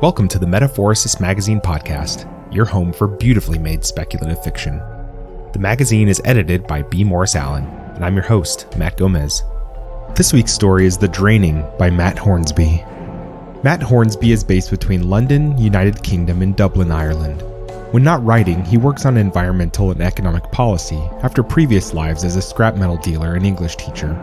Welcome to the Metaphorosis magazine podcast, your home for beautifully made speculative fiction. The magazine is edited by B. Morris Allen, and I'm your host, Matt Gomez. This week's story is The Draining by Matt Hornsby. Matt Hornsby is based between London, United Kingdom, and Dublin, Ireland. When not writing, he works on environmental and economic policy after previous lives as a scrap metal dealer and English teacher.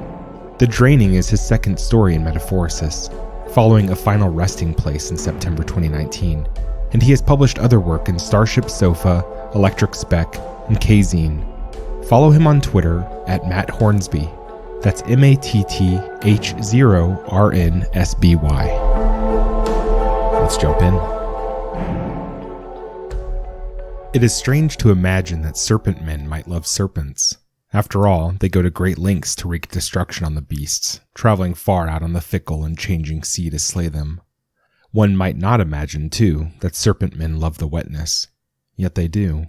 The Draining is his second story in Metaphorosis, following a final resting place in September 2019, and he has published other work in Starship Sofa, Electric Spec, and K-Zine. Follow him on Twitter at Matt Hornsby. That's MATTH0RNSBY. Let's jump in. It is strange to imagine that serpent men might love serpents. After all, they go to great lengths to wreak destruction on the beasts, traveling far out on the fickle and changing sea to slay them. One might not imagine, too, that serpent men love the wetness. Yet they do.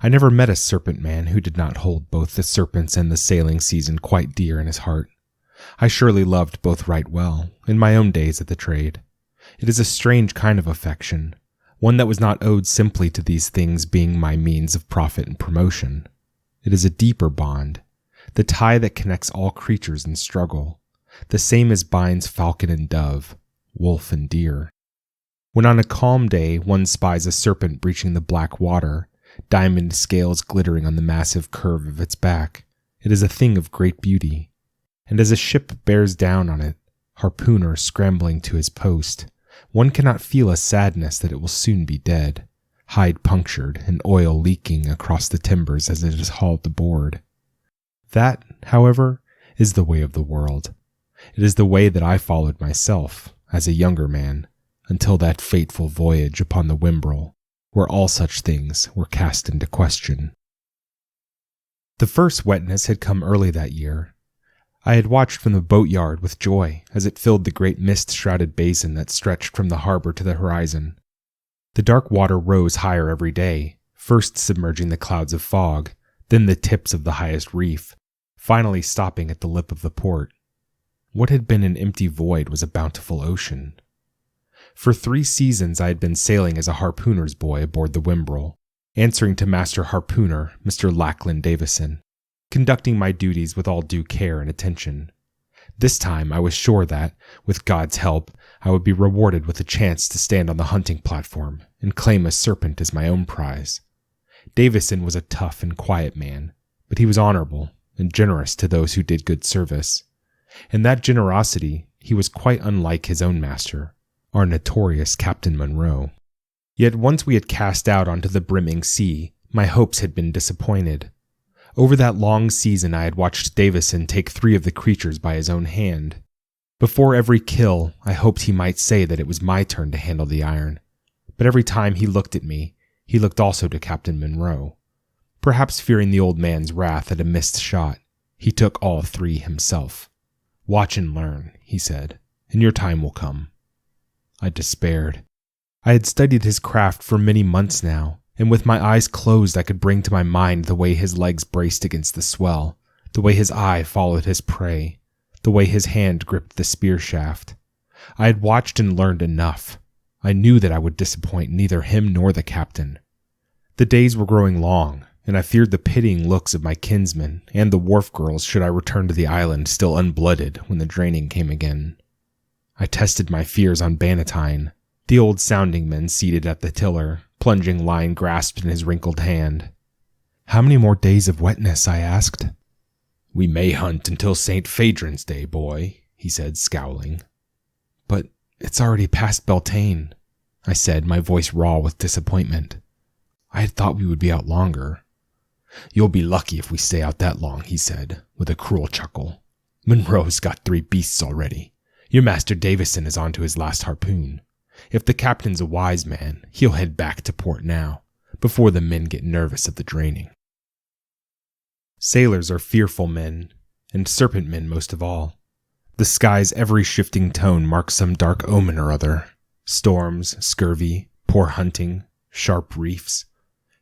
I never met a serpent man who did not hold both the serpents and the sailing season quite dear in his heart. I surely loved both right well, in my own days at the trade. It is a strange kind of affection, one that was not owed simply to these things being my means of profit and promotion. It is a deeper bond, the tie that connects all creatures in struggle, the same as binds falcon and dove, wolf and deer. When on a calm day one spies a serpent breaching the black water, diamond scales glittering on the massive curve of its back, it is a thing of great beauty. And as a ship bears down on it, harpooner scrambling to his post, one cannot feel a sadness that it will soon be dead, hide punctured and oil leaking across the timbers as it is hauled aboard. That, however, is the way of the world. It is the way that I followed myself, as a younger man, until that fateful voyage upon the Wimbrel, where all such things were cast into question. The first wetness had come early that year. I had watched from the boatyard with joy as it filled the great mist-shrouded basin that stretched from the harbor to the horizon. The dark water rose higher every day, first submerging the clouds of fog, then the tips of the highest reef, finally stopping at the lip of the port. What had been an empty void was a bountiful ocean. For 3 seasons I had been sailing as a harpooner's boy aboard the Wimbrel, answering to Master Harpooner, Mr. Lackland Davison, conducting my duties with all due care and attention. This time I was sure that, with God's help, I would be rewarded with a chance to stand on the hunting platform and claim a serpent as my own prize. Davison was a tough and quiet man, but he was honorable and generous to those who did good service. In that generosity, he was quite unlike his own master, our notorious Captain Monroe. Yet once we had cast out onto the brimming sea, my hopes had been disappointed. Over that long season I had watched Davison take 3 of the creatures by his own hand. Before every kill, I hoped he might say that it was my turn to handle the iron. But every time he looked at me, he looked also to Captain Monroe. Perhaps fearing the old man's wrath at a missed shot, he took all 3 himself. "Watch and learn," he said, "and your time will come." I despaired. I had studied his craft for many months now, and with my eyes closed I could bring to my mind the way his legs braced against the swell, the way his eye followed his prey, the way his hand gripped the spear shaft. I had watched and learned enough. I knew that I would disappoint neither him nor the captain. The days were growing long, and I feared the pitying looks of my kinsmen and the wharf girls should I return to the island still unblooded when the draining came again. I tested my fears on Bannatyne, the old sounding man seated at the tiller, plunging line grasped in his wrinkled hand. "How many more days of wetness?" I asked. "We may hunt until St. Phaedron's Day, boy," he said, scowling. "But it's already past Beltane," I said, my voice raw with disappointment. "I had thought we would be out longer." "You'll be lucky if we stay out that long," he said, with a cruel chuckle. "Monroe's got 3 beasts already. Your Master Davison is on to his last harpoon. If the captain's a wise man, he'll head back to port now, before the men get nervous at the draining." Sailors are fearful men, and serpent men most of all. The sky's every shifting tone marks some dark omen or other. Storms, scurvy, poor hunting, sharp reefs.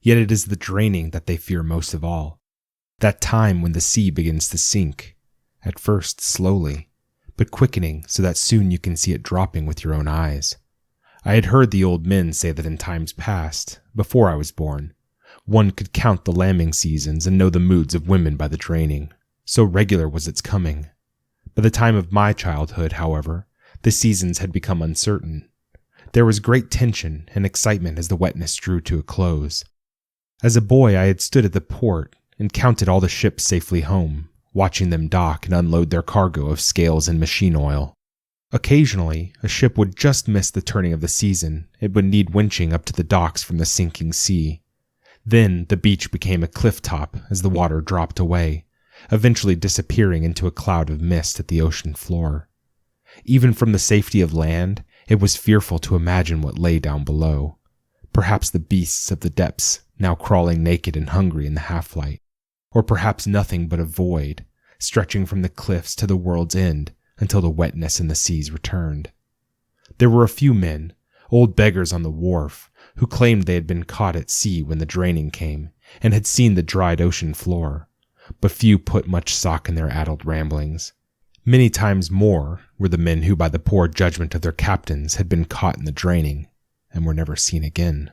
Yet it is the draining that they fear most of all. That time when the sea begins to sink, at first slowly, but quickening so that soon you can see it dropping with your own eyes. I had heard the old men say that in times past, before I was born, one could count the lambing seasons and know the moods of women by the draining. So regular was its coming. By the time of my childhood, however, the seasons had become uncertain. There was great tension and excitement as the wetness drew to a close. As a boy, I had stood at the port and counted all the ships safely home, watching them dock and unload their cargo of scales and machine oil. Occasionally, a ship would just miss the turning of the season. It would need winching up to the docks from the sinking sea. Then the beach became a cliff top as the water dropped away, eventually disappearing into a cloud of mist at the ocean floor. Even from the safety of land, it was fearful to imagine what lay down below. Perhaps the beasts of the depths, now crawling naked and hungry in the half-light. Or perhaps nothing but a void, stretching from the cliffs to the world's end until the wetness and the seas returned. There were a few men, old beggars on the wharf, who claimed they had been caught at sea when the draining came, and had seen the dried ocean floor, but few put much stock in their addled ramblings. Many times more were the men who, by the poor judgment of their captains, had been caught in the draining, and were never seen again.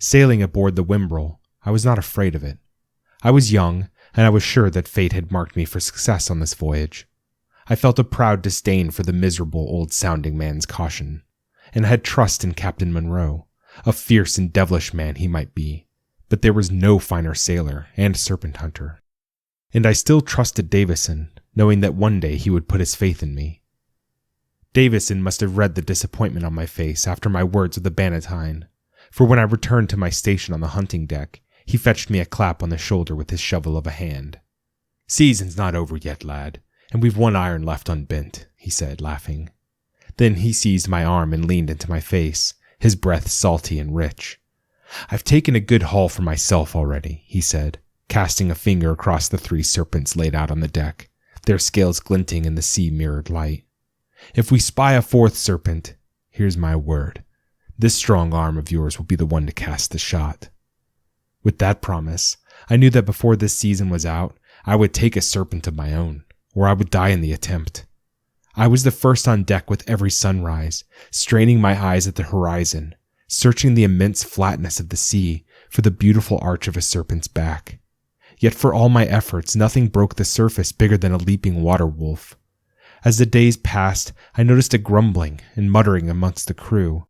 Sailing aboard the Wimbrel, I was not afraid of it. I was young, and I was sure that fate had marked me for success on this voyage. I felt a proud disdain for the miserable old-sounding man's caution, and I had trust in Captain Monroe, a fierce and devilish man he might be, but there was no finer sailor and serpent hunter. And I still trusted Davison, knowing that one day he would put his faith in me. Davison must have read the disappointment on my face after my words of the Bannatyne, for when I returned to my station on the hunting deck, he fetched me a clap on the shoulder with his shovel of a hand. "Season's not over yet, lad, and we've one iron left unbent," he said, laughing. Then he seized my arm and leaned into my face, his breath salty and rich. "I've taken a good haul for myself already," he said, casting a finger across the 3 serpents laid out on the deck, their scales glinting in the sea-mirrored light. "If we spy a 4th serpent, here's my word. This strong arm of yours will be the one to cast the shot." With that promise, I knew that before this season was out, I would take a serpent of my own, or I would die in the attempt. I was the first on deck with every sunrise, straining my eyes at the horizon, searching the immense flatness of the sea for the beautiful arch of a serpent's back. Yet for all my efforts, nothing broke the surface bigger than a leaping water wolf. As the days passed, I noticed a grumbling and muttering amongst the crew,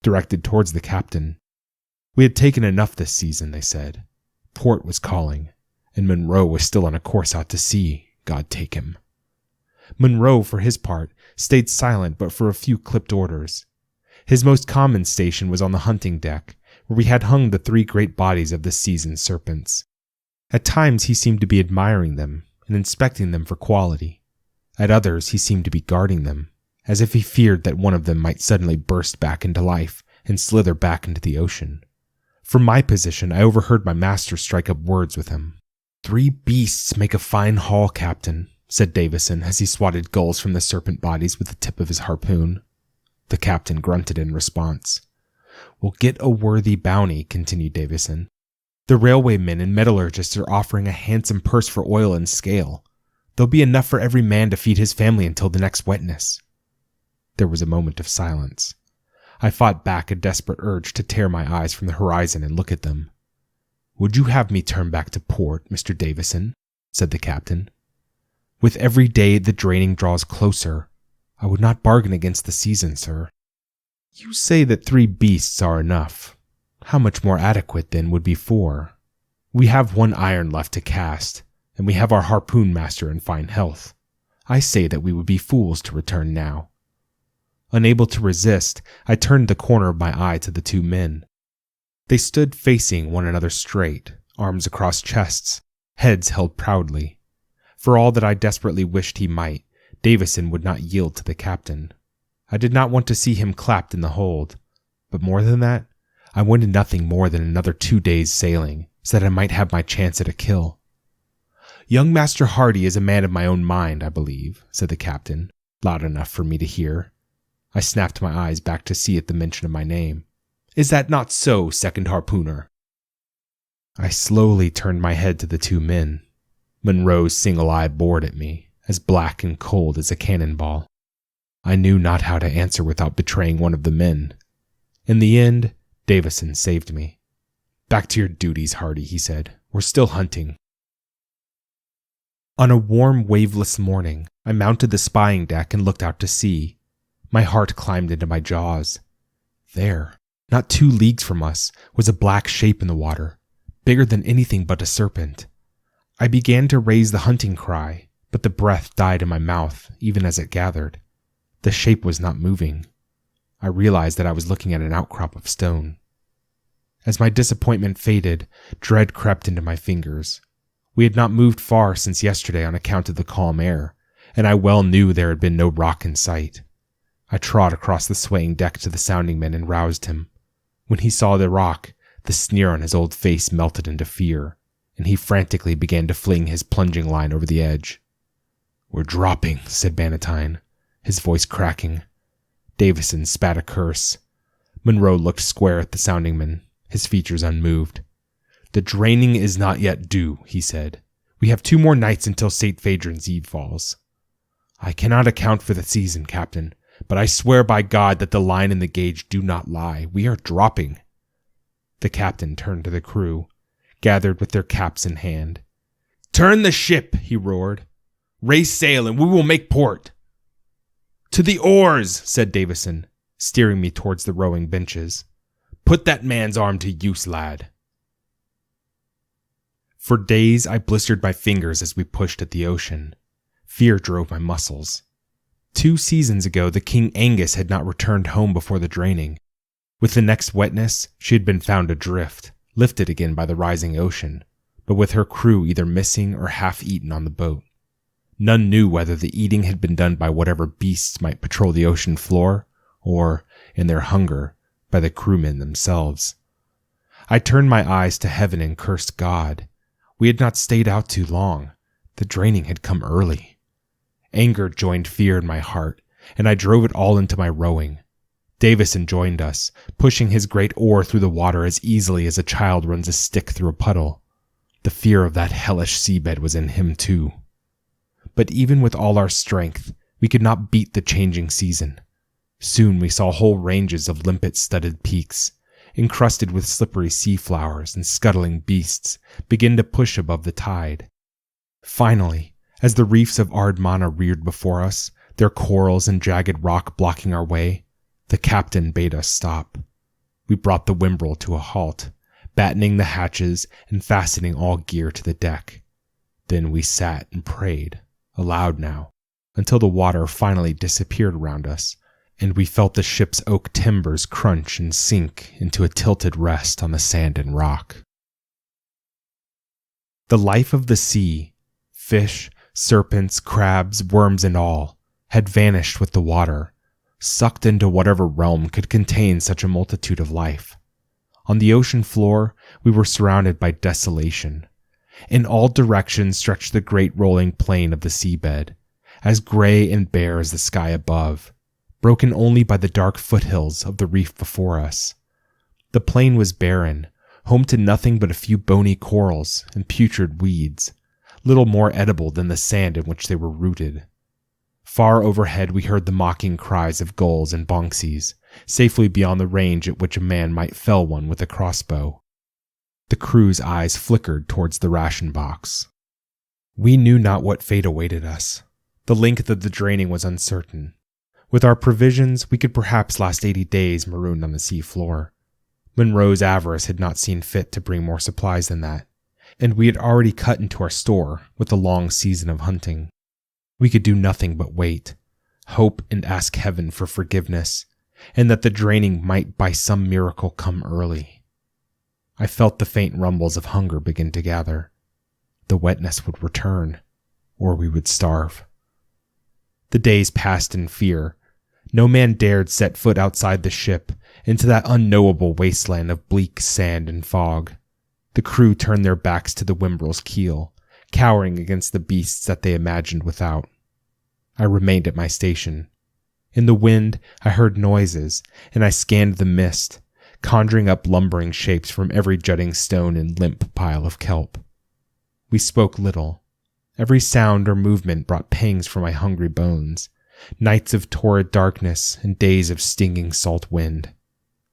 directed towards the captain. We had taken enough this season, they said. Port was calling, and Monroe was still on a course out to sea, God take him. Monroe, for his part, stayed silent but for a few clipped orders. His most common station was on the hunting deck, where we had hung the 3 great bodies of the seasoned serpents. At times he seemed to be admiring them and inspecting them for quality. At others he seemed to be guarding them, as if he feared that one of them might suddenly burst back into life and slither back into the ocean. From my position, I overheard my master strike up words with him. "3 beasts make a fine haul, Captain," said Davison as he swatted gulls from the serpent bodies with the tip of his harpoon. The captain grunted in response. "We'll get a worthy bounty," continued Davison. "The railwaymen and metallurgists are offering a handsome purse for oil and scale. There'll be enough for every man to feed his family until the next wetness." There was a moment of silence. I fought back a desperate urge to tear my eyes from the horizon and look at them. "Would you have me turn back to port, Mr. Davison?" said the captain. "With every day the draining draws closer. I would not bargain against the season, sir." "You say that 3 beasts are enough. How much more adequate, then, would be 4? We have 1 iron left to cast, and we have our harpoon master in fine health. I say that we would be fools to return now." Unable to resist, I turned the corner of my eye to the 2 men. They stood facing one another straight, arms across chests, heads held proudly. For all that I desperately wished he might, Davison would not yield to the captain. I did not want to see him clapped in the hold, but more than that, I wanted nothing more than another 2 days' sailing, so that I might have my chance at a kill. "Young Master Hardy is a man of my own mind, I believe," said the captain, loud enough for me to hear. I snapped my eyes back to see at the mention of my name. "Is that not so, second harpooner?" I slowly turned my head to the 2 men. Monroe's single eye bored at me, as black and cold as a cannonball. I knew not how to answer without betraying one of the men. In the end, Davison saved me. "Back to your duties, Hardy," he said. "We're still hunting." On a warm, waveless morning, I mounted the spying deck and looked out to sea. My heart climbed into my jaws. There, not 2 leagues from us, was a black shape in the water, bigger than anything but a serpent. I began to raise the hunting cry, but the breath died in my mouth even as it gathered. The shape was not moving. I realized that I was looking at an outcrop of stone. As my disappointment faded, dread crept into my fingers. We had not moved far since yesterday on account of the calm air, and I well knew there had been no rock in sight. I trod across the swaying deck to the sounding man and roused him. When he saw the rock, the sneer on his old face melted into fear, and he frantically began to fling his plunging line over the edge. "We're dropping," said Bannatyne, his voice cracking. Davison spat a curse. Monroe looked square at the sounding man, his features unmoved. "The draining is not yet due," he said. "We have 2 more nights until St. Phaedron's Eve falls." "I cannot account for the season, Captain, but I swear by God that the line and the gauge do not lie. We are dropping." The captain turned to the crew, gathered with their caps in hand. "Turn the ship," he roared. "Raise sail and we will make port." "To the oars," said Davison, steering me towards the rowing benches. "Put that man's arm to use, lad." For days I blistered my fingers as we pushed at the ocean. Fear drove my muscles. 2 seasons ago, the King Angus had not returned home before the draining. With the next Wetness, she had been found adrift, lifted again by the rising ocean, but with her crew either missing or half-eaten on the boat. None knew whether the eating had been done by whatever beasts might patrol the ocean floor, or, in their hunger, by the crewmen themselves. I turned my eyes to heaven and cursed God. We had not stayed out too long. The draining had come early. Anger joined fear in my heart, and I drove it all into my rowing. Davison joined us, pushing his great oar through the water as easily as a child runs a stick through a puddle. The fear of that hellish seabed was in him too. But even with all our strength, we could not beat the changing season. Soon we saw whole ranges of limpet-studded peaks, encrusted with slippery sea flowers and scuttling beasts, begin to push above the tide. Finally, as the reefs of Ardmana reared before us, their corals and jagged rock blocking our way, the captain bade us stop. We brought the Wimbrel to a halt, battening the hatches and fastening all gear to the deck. Then we sat and prayed, aloud now, until the water finally disappeared around us, and we felt the ship's oak timbers crunch and sink into a tilted rest on the sand and rock. The life of the sea, fish, serpents, crabs, worms, and all, had vanished with the water, sucked into whatever realm could contain such a multitude of life. On the ocean floor, we were surrounded by desolation. In all directions stretched the great rolling plain of the seabed, as gray and bare as the sky above, broken only by the dark foothills of the reef before us. The plain was barren, home to nothing but a few bony corals and putrid weeds, little more edible than the sand in which they were rooted. Far overhead we heard the mocking cries of gulls and bonxies, safely beyond the range at which a man might fell one with a crossbow. The crew's eyes flickered towards the ration box. We knew not what fate awaited us. The length of the draining was uncertain. With our provisions, we could perhaps last 80 days marooned on the sea floor. Monroe's avarice had not seen fit to bring more supplies than that, and we had already cut into our store with the long season of hunting. We could do nothing but wait, hope and ask heaven for forgiveness, and that the draining might by some miracle come early. I felt the faint rumbles of hunger begin to gather. The Wetness would return, or we would starve. The days passed in fear. No man dared set foot outside the ship into that unknowable wasteland of bleak sand and fog. The crew turned their backs to the Wimbrel's keel, cowering against the beasts that they imagined without. I remained at my station. In the wind, I heard noises, and I scanned the mist, conjuring up lumbering shapes from every jutting stone and limp pile of kelp. We spoke little. Every sound or movement brought pangs from my hungry bones, nights of torrid darkness and days of stinging salt wind.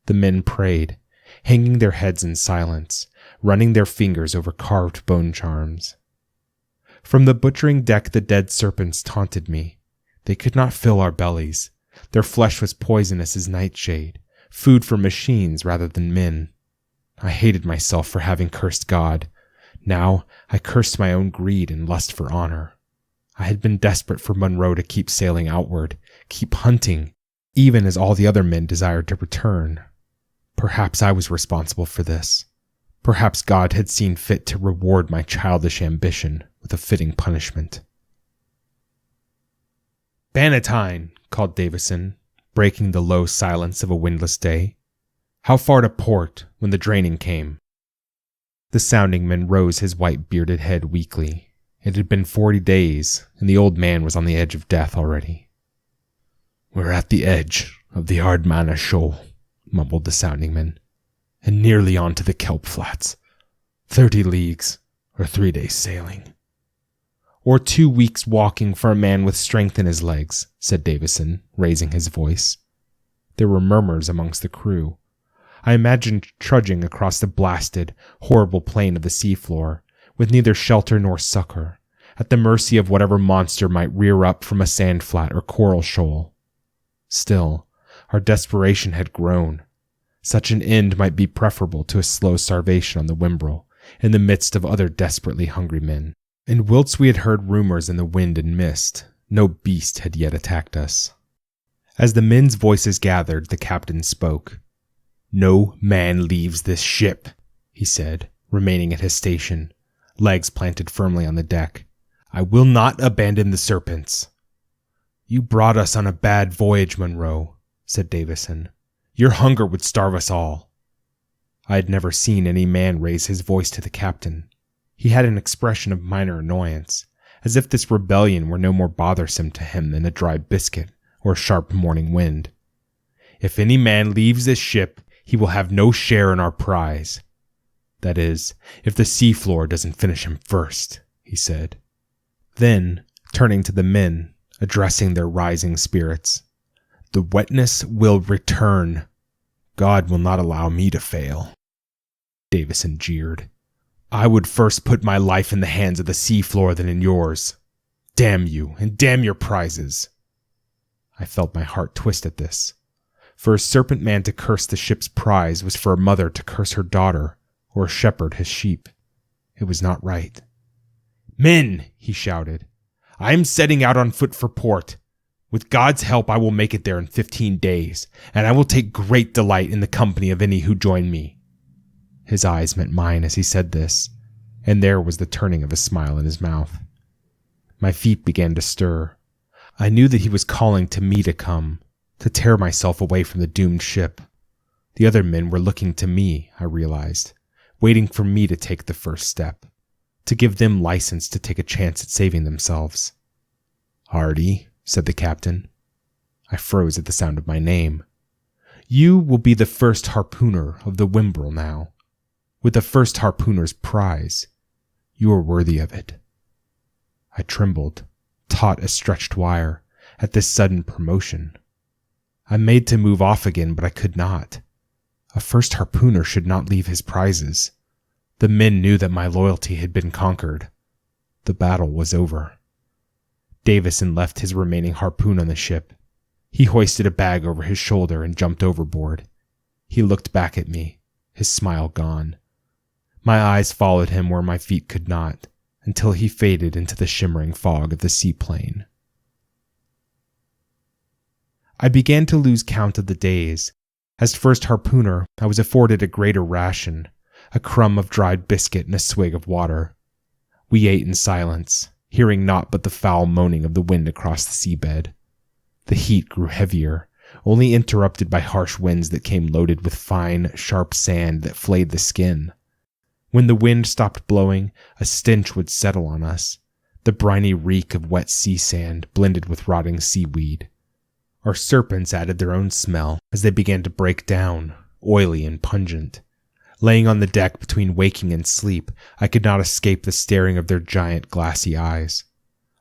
The men prayed, hanging their heads in silence, running their fingers over carved bone charms. From the butchering deck the dead serpents taunted me. They could not fill our bellies. Their flesh was poisonous as nightshade, food for machines rather than men. I hated myself for having cursed God. Now I cursed my own greed and lust for honor. I had been desperate for Monroe to keep sailing outward, keep hunting, even as all the other men desired to return. Perhaps I was responsible for this. Perhaps God had seen fit to reward my childish ambition with a fitting punishment. "Bannatyne," called Davison, breaking the low silence of a windless day. "How far to port when the draining came?" The sounding man rose his white bearded head weakly. It had been 40 days, and the old man was on the edge of death already. "We're at the edge of the Ardmanna Shoal," mumbled the sounding man, "and nearly on to the kelp flats. 30 leagues, or 3 days sailing." "Or 2 weeks walking for a man with strength in his legs," said Davison, raising his voice. There were murmurs amongst the crew. I imagined trudging across the blasted, horrible plain of the seafloor, with neither shelter nor succor, at the mercy of whatever monster might rear up from a sand flat or coral shoal. Still, our desperation had grown. Such an end might be preferable to a slow starvation on the Wimbrel, in the midst of other desperately hungry men. And whilst we had heard rumors in the wind and mist, no beast had yet attacked us. As the men's voices gathered, the captain spoke. "No man leaves this ship," he said, remaining at his station, legs planted firmly on the deck. "I will not abandon the serpents." "You brought us on a bad voyage, Monroe," said Davison. "Your hunger would starve us all." I had never seen any man raise his voice to the captain. He had an expression of minor annoyance, as if this rebellion were no more bothersome to him than a dry biscuit or a sharp morning wind. "If any man leaves this ship, he will have no share in our prize. That is, if the seafloor doesn't finish him first," he said. Then, turning to the men, addressing their rising spirits, "The Wetness will return. God will not allow me to fail." Davison jeered. "I would first put my life in the hands of the seafloor than in yours. Damn you, and damn your prizes." I felt my heart twist at this. For a serpent man to curse the ship's prize was for a mother to curse her daughter, or a shepherd his sheep. It was not right. "Men," he shouted, "I am setting out on foot for port. With God's help I will make it there in 15 days, and I will take great delight in the company of any who join me." His eyes met mine as he said this, and there was the turning of a smile in his mouth. My feet began to stir. I knew that he was calling to me to come, to tear myself away from the doomed ship. The other men were looking to me, I realized, waiting for me to take the first step, to give them license to take a chance at saving themselves. "Hardy," said the captain. I froze at the sound of my name. "You will be the first harpooner of the Wimbrel now, with the first harpooner's prize. You are worthy of it." I trembled, taut as stretched wire, at this sudden promotion. I made to move off again, but I could not. A first harpooner should not leave his prizes. The men knew that my loyalty had been conquered. The battle was over. Davison left his remaining harpoon on the ship. He hoisted a bag over his shoulder and jumped overboard. He looked back at me, his smile gone. My eyes followed him where my feet could not, until he faded into the shimmering fog of the seaplain. I began to lose count of the days. As first harpooner, I was afforded a greater ration, a crumb of dried biscuit and a swig of water. We ate in silence, hearing naught but the foul moaning of the wind across the seabed. The heat grew heavier, only interrupted by harsh winds that came loaded with fine, sharp sand that flayed the skin. When the wind stopped blowing, a stench would settle on us, the briny reek of wet sea sand blended with rotting seaweed. Our serpents added their own smell as they began to break down, oily and pungent. Laying on the deck between waking and sleep, I could not escape the staring of their giant glassy eyes.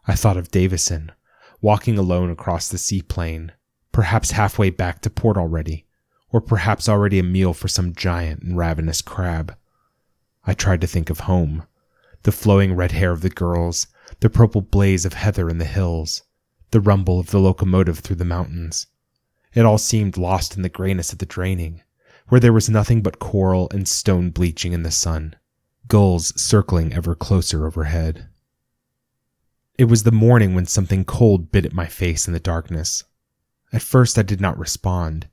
I thought of Davison. walking alone across the seaplain, perhaps halfway back to port already, or perhaps already a meal for some giant and ravenous crab. I tried to think of home, the flowing red hair of the girls, the purple blaze of heather in the hills, the rumble of the locomotive through the mountains. It all seemed lost in the grayness of the draining, where there was nothing but coral and stone bleaching in the sun, gulls circling ever closer overhead. It was the morning when something cold bit at my face in the darkness. At first I did not respond.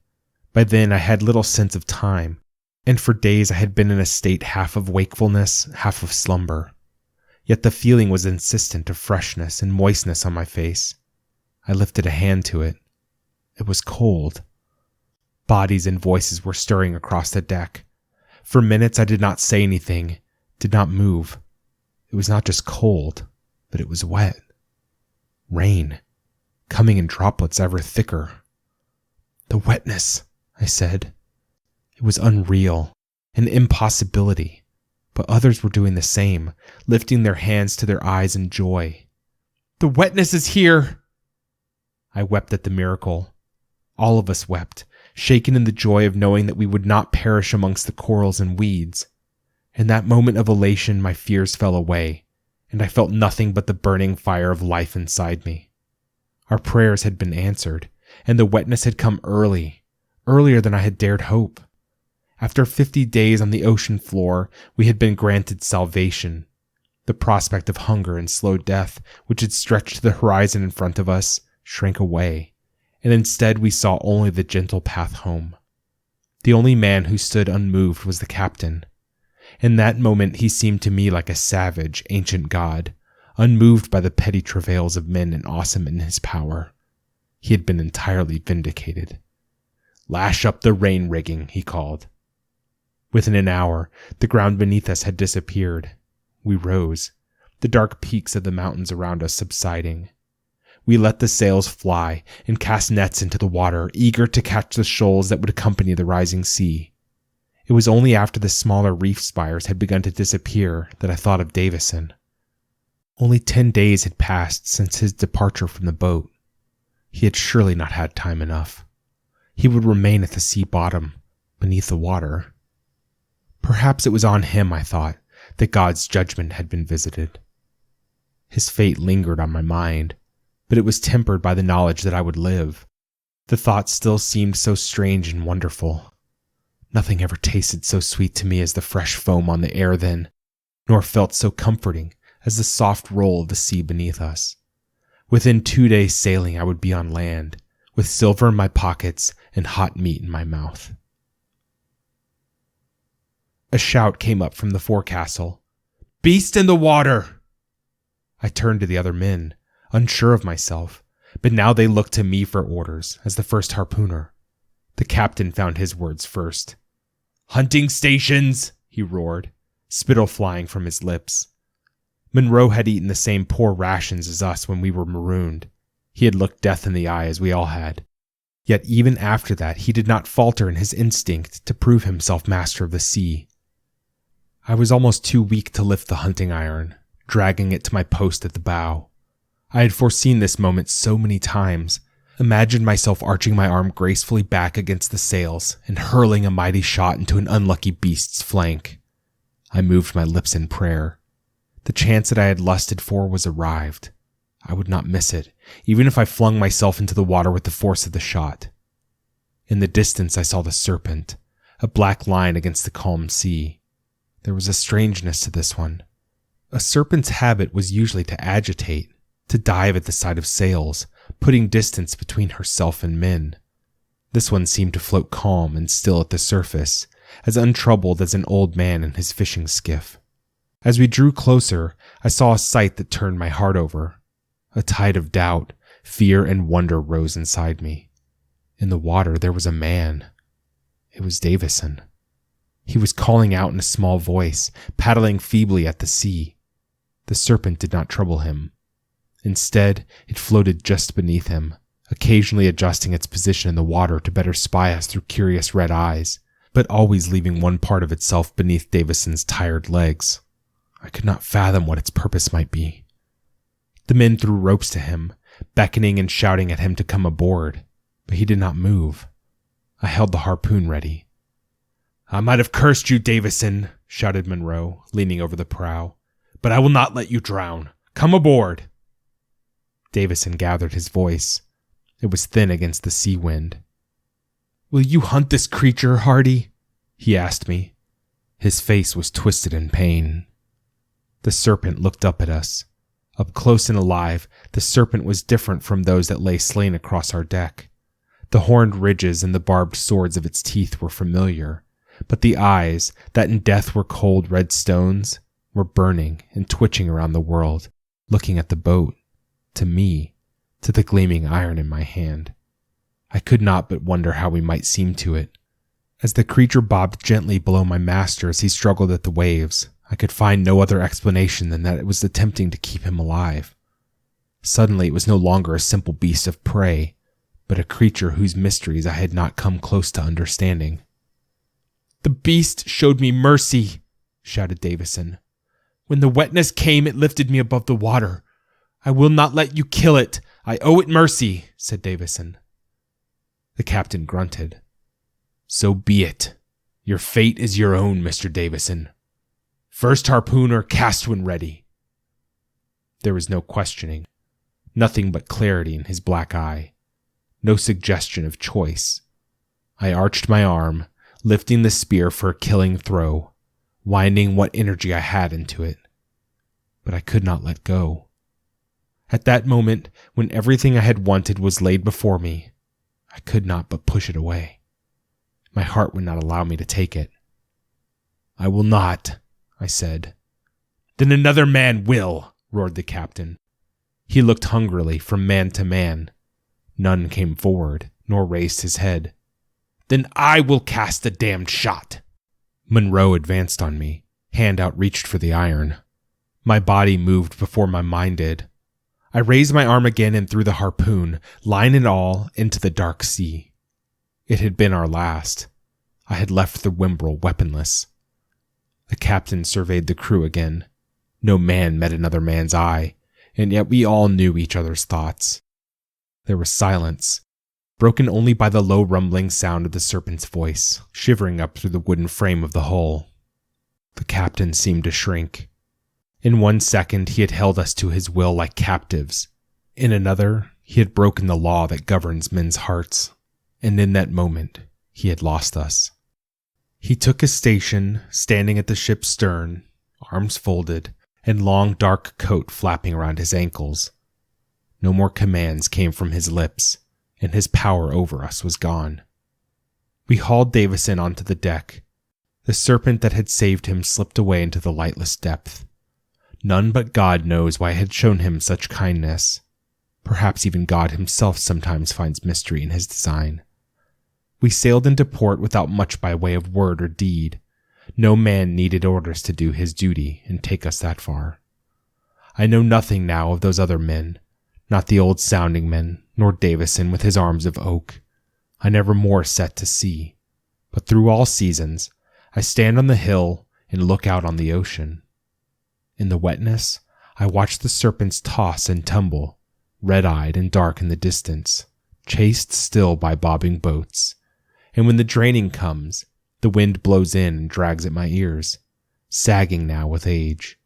By then I had little sense of time, and for days I had been in a state half of wakefulness, half of slumber. Yet the feeling was insistent of freshness and moistness on my face. I lifted a hand to it. It was cold. Bodies and voices were stirring across the deck. For minutes I did not say anything, did not move. It was not just cold, but it was wet. Rain, coming in droplets ever thicker. "The wetness," I said. It was unreal, an impossibility, but others were doing the same, lifting their hands to their eyes in joy. "The wetness is here!" I wept at the miracle. All of us wept, shaken in the joy of knowing that we would not perish amongst the corals and weeds. In that moment of elation, my fears fell away, and I felt nothing but the burning fire of life inside me. Our prayers had been answered, and the wetness had come earlier than I had dared hope. After 50 days on the ocean floor, we had been granted salvation. The prospect of hunger and slow death, which had stretched to the horizon in front of us, shrank away, and instead we saw only the gentle path home. The only man who stood unmoved was the captain. In that moment he seemed to me like a savage, ancient god, unmoved by the petty travails of men and awesome in his power. He had been entirely vindicated. "Lash up the rain rigging," he called. Within an hour, the ground beneath us had disappeared. We rose, the dark peaks of the mountains around us subsiding. We let the sails fly and cast nets into the water, eager to catch the shoals that would accompany the rising sea. It was only after the smaller reef spires had begun to disappear that I thought of Davison. Only 10 days had passed since his departure from the boat. He had surely not had time enough. He would remain at the sea bottom, beneath the water. Perhaps it was on him, I thought, that God's judgment had been visited. His fate lingered on my mind, but it was tempered by the knowledge that I would live. The thought still seemed so strange and wonderful. Nothing ever tasted so sweet to me as the fresh foam on the air then, nor felt so comforting as the soft roll of the sea beneath us. Within 2 days' sailing I would be on land, with silver in my pockets and hot meat in my mouth. A shout came up from the forecastle. "Beast in the water!" I turned to the other men, unsure of myself, but now they looked to me for orders, as the first harpooner. The captain found his words first. "Hunting stations!" he roared, spittle flying from his lips. Monroe had eaten the same poor rations as us when we were marooned. He had looked death in the eye as we all had. Yet even after that he did not falter in his instinct to prove himself master of the sea. I was almost too weak to lift the hunting iron, dragging it to my post at the bow. I had foreseen this moment so many times, imagined myself arching my arm gracefully back against the sails and hurling a mighty shot into an unlucky beast's flank. I moved my lips in prayer. The chance that I had lusted for was arrived. I would not miss it, even if I flung myself into the water with the force of the shot. In the distance I saw the serpent, a black line against the calm sea. There was a strangeness to this one. A serpent's habit was usually to agitate, to dive at the sight of sails, putting distance between herself and men. This one seemed to float calm and still at the surface, as untroubled as an old man in his fishing skiff. As we drew closer, I saw a sight that turned my heart over. A tide of doubt, fear, and wonder rose inside me. In the water there was a man. It was Davison. He was calling out in a small voice, paddling feebly at the sea. The serpent did not trouble him. Instead, it floated just beneath him, occasionally adjusting its position in the water to better spy us through curious red eyes, but always leaving one part of itself beneath Davison's tired legs. I could not fathom what its purpose might be. The men threw ropes to him, beckoning and shouting at him to come aboard, but he did not move. I held the harpoon ready. "I might have cursed you, Davison," shouted Monroe, leaning over the prow, "but I will not let you drown. Come aboard." Davison gathered his voice. It was thin against the sea wind. "Will you hunt this creature, Hardy?" he asked me. His face was twisted in pain. The serpent looked up at us. Up close and alive, the serpent was different from those that lay slain across our deck. The horned ridges and the barbed swords of its teeth were familiar, but the eyes, that in death were cold red stones, were burning and twitching around the world, looking at the boat, to me, to the gleaming iron in my hand. I could not but wonder how we might seem to it. As the creature bobbed gently below my master as he struggled at the waves, I could find no other explanation than that it was attempting to keep him alive. Suddenly it was no longer a simple beast of prey, but a creature whose mysteries I had not come close to understanding. "The beast showed me mercy," shouted Davison. "When the wetness came, it lifted me above the water. I will not let you kill it. I owe it mercy," said Davison. The captain grunted. "So be it. Your fate is your own, Mr. Davison. First harpooner, cast when ready." There was no questioning, nothing but clarity in his black eye, no suggestion of choice. I arched my arm, lifting the spear for a killing throw, winding what energy I had into it. But I could not let go. At that moment, when everything I had wanted was laid before me, I could not but push it away. My heart would not allow me to take it. "I will not," I said. "Then another man will," roared the captain. He looked hungrily from man to man. None came forward, nor raised his head. "Then I will cast the damned shot." Monroe advanced on me, hand outreached for the iron. My body moved before my mind did. I raised my arm again and threw the harpoon, line and all, into the dark sea. It had been our last. I had left the Wimbrel weaponless. The captain surveyed the crew again. No man met another man's eye, and yet we all knew each other's thoughts. There was silence, broken only by the low rumbling sound of the serpent's voice, shivering up through the wooden frame of the hull. The captain seemed to shrink. In 1 second, he had held us to his will like captives. In another, he had broken the law that governs men's hearts. And in that moment, he had lost us. He took his station, standing at the ship's stern, arms folded, and long dark coat flapping around his ankles. No more commands came from his lips, and his power over us was gone. We hauled Davison onto the deck. The serpent that had saved him slipped away into the lightless depth. None but God knows why I had shown him such kindness. Perhaps even God himself sometimes finds mystery in his design. We sailed into port without much by way of word or deed. No man needed orders to do his duty and take us that far. I know nothing now of those other men, not the old sounding men, nor Davison with his arms of oak. I never more set to sea, but through all seasons, I stand on the hill and look out on the ocean. In the wetness, I watch the serpents toss and tumble, red-eyed and dark in the distance, chased still by bobbing boats. And when the draining comes, the wind blows in and drags at my ears, sagging now with age.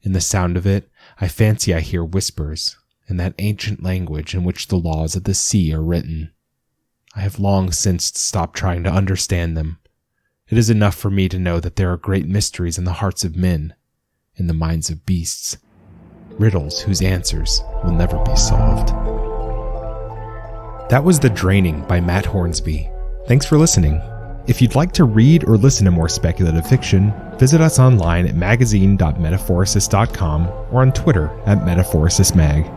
In the sound of it, I fancy I hear whispers, in that ancient language in which the laws of the sea are written. I have long since stopped trying to understand them. It is enough for me to know that there are great mysteries in the hearts of men, in the minds of beasts, riddles whose answers will never be solved. That was The Draining by Matt Hornsby. Thanks for listening. If you'd like to read or listen to more speculative fiction, visit us online at magazine.metaphorosis.com or on Twitter @metaphorosismag.